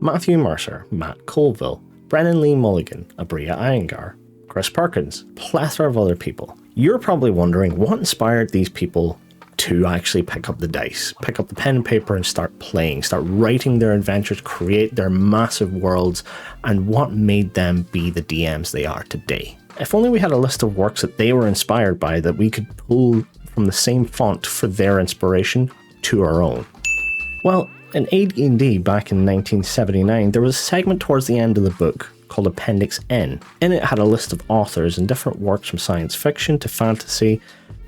Matthew Mercer, Matt Colville, Brennan Lee Mulligan, Abria Iyengar, Chris Perkins, plethora of other people. You're probably wondering what inspired these people to actually pick up the dice, pick up the pen and paper and start playing, start writing their adventures, create their massive worlds, and what made them be the DMs they are today. If only we had a list of works that they were inspired by that we could pull from the same font for their inspiration to our own. Well, in AD&D back in 1979, there was a segment towards the end of the book called Appendix N. In it had a list of authors and different works from science fiction to fantasy,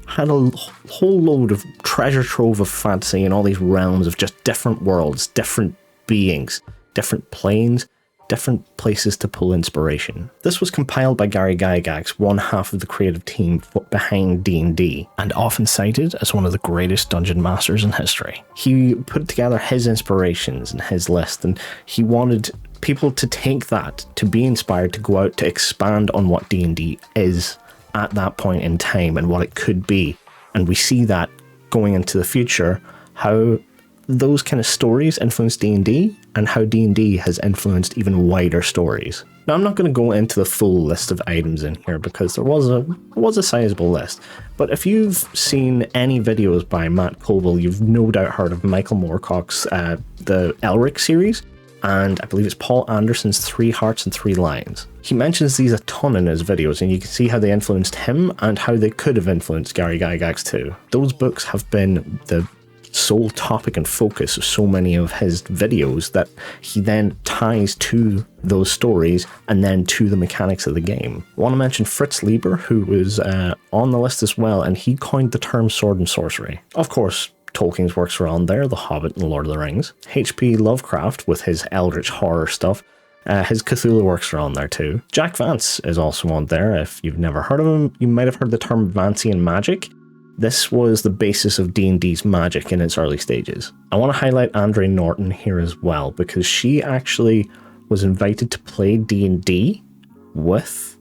had a whole load of treasure trove of fantasy and all these realms of just different worlds, different beings, different planes, different places to pull inspiration. This was compiled by Gary Gygax, one half of the creative team behind D&D, and often cited as one of the greatest dungeon masters in history. He put together his inspirations and his list, and he wanted people to take that, to be inspired, to go out to expand on what D&D is at that point in time and what it could be. And we see that going into the future, how those kind of stories influence D&D and how D&D has influenced even wider stories. Now, I'm not going to go into the full list of items in here because there was a sizable list, but if you've seen any videos by Matt Colville, you've no doubt heard of Michael Moorcock's the Elric series, and I believe it's Paul Anderson's 3 Hearts and 3 Lions. He mentions these a ton in his videos, and you can see how they influenced him and how they could have influenced Gary Gygax too. Those books have been the sole topic and focus of so many of his videos that he then ties to those stories and then to the mechanics of the game. I want to mention Fritz Lieber, who was on the list as well, and he coined the term sword and sorcery. Of course, Tolkien's works are on there, The Hobbit and Lord of the Rings. H.P. Lovecraft with his eldritch horror stuff. His Cthulhu works are on there too. Jack Vance is also on there. If you've never heard of him, you might have heard the term Vancian magic. This was the basis of D&D's magic in its early stages. I want to highlight Andre Norton here as well, because she actually was invited to play D&D with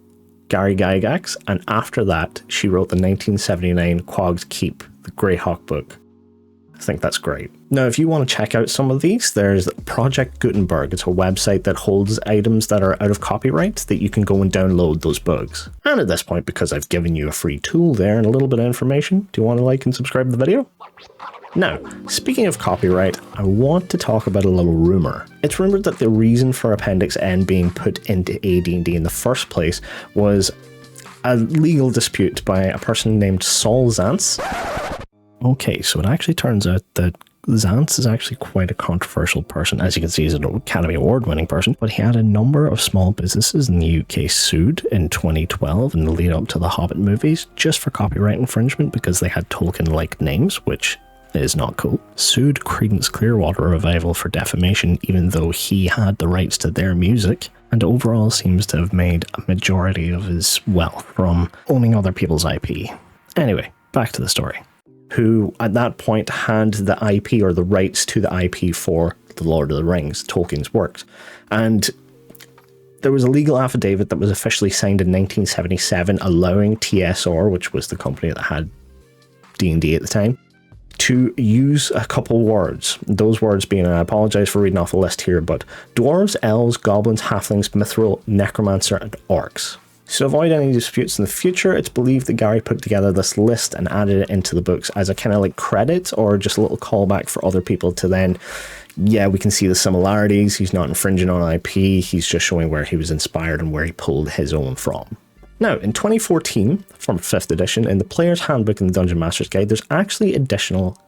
Gary Gygax, and after that, she wrote the 1979 Quag's Keep, the Greyhawk book. I think that's great. Now, if you want to check out some of these, there's Project Gutenberg. It's a website that holds items that are out of copyright that you can go and download those books. And at this point, because I've given you a free tool there and a little bit of information, do you want to like and subscribe to the video? Now, speaking of copyright, I want to talk about a little rumor. It's rumored that the reason for Appendix N being put into AD&D in the first place was a legal dispute by a person named Saul Zaentz. Okay, so it actually turns out that Zaentz is actually quite a controversial person. As you can see, he's an Academy Award-winning person, but he had a number of small businesses in the UK sued in 2012 in the lead up to the Hobbit movies just for copyright infringement because they had Tolkien-like names, which is not cool. Sued Creedence Clearwater Revival for defamation, even though he had the rights to their music, and overall seems to have made a majority of his wealth from owning other people's IP. Anyway, back to the story. Who at that point had the IP or the rights to the IP for The Lord of the Rings, Tolkien's works. And there was a legal affidavit that was officially signed in 1977 allowing TSR, which was the company that had D&D at the time, to use a couple words. Those words being, and I apologize for reading off the list here, but dwarves, elves, goblins, halflings, mithril, necromancer, and orcs. So to avoid any disputes in the future, it's believed that Gary put together this list and added it into the books as a kind of like credit or just a little callback for other people to then, yeah, we can see the similarities. He's not infringing on IP. He's just showing where he was inspired and where he pulled his own from. Now, in 2014, from 5th edition, in the Player's Handbook and the Dungeon Master's Guide, there's actually additional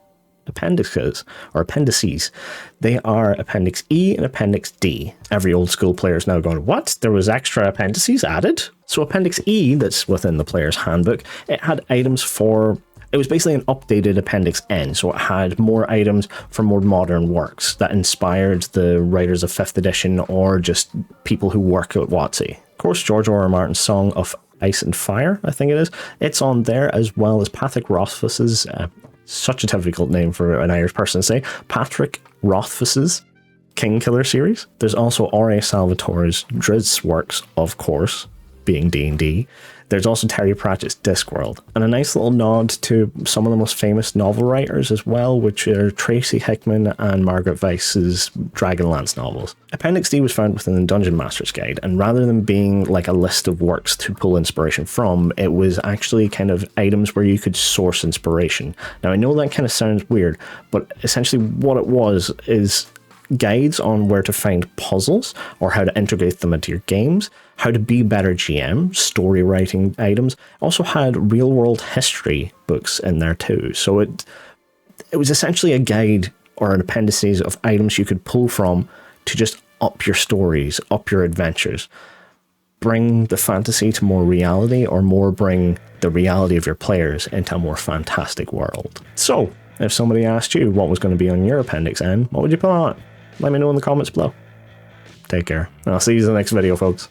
appendices or appendices. They are Appendix E and Appendix D. Every old school player is now going, what? There was extra appendices added? So Appendix E, that's within the Player's Handbook, it had items for, it was basically an updated Appendix N, so it had more items for more modern works that inspired the writers of 5th edition or just people who work at WotC. Of course, George R. R. Martin's Song of Ice and Fire, I think it is, it's on there, as well as Patrick Rothfuss's such a difficult name for an Irish person to say, Patrick Rothfuss's Kingkiller series. There's also R.A. Salvatore's Drizzt works, of course, being D&D. There's also Terry Pratchett's Discworld, and a nice little nod to some of the most famous novel writers as well, which are Tracy Hickman and Margaret Weis's Dragonlance novels. Appendix D was found within the Dungeon Master's Guide, and rather than being like a list of works to pull inspiration from, it was actually kind of items where you could source inspiration. Now, I know that kind of sounds weird, but essentially what it was is guides on where to find puzzles or how to integrate them into your games, how to be better GM, story writing items. Also had real world history books in there too. So it was essentially a guide or an appendices of items you could pull from to just up your stories, up your adventures, bring the fantasy to more reality, or more bring the reality of your players into a more fantastic world. So if somebody asked you what was going to be on your Appendix N, what would you put on it? Let me know in the comments below. Take care, and I'll see you in the next video, folks.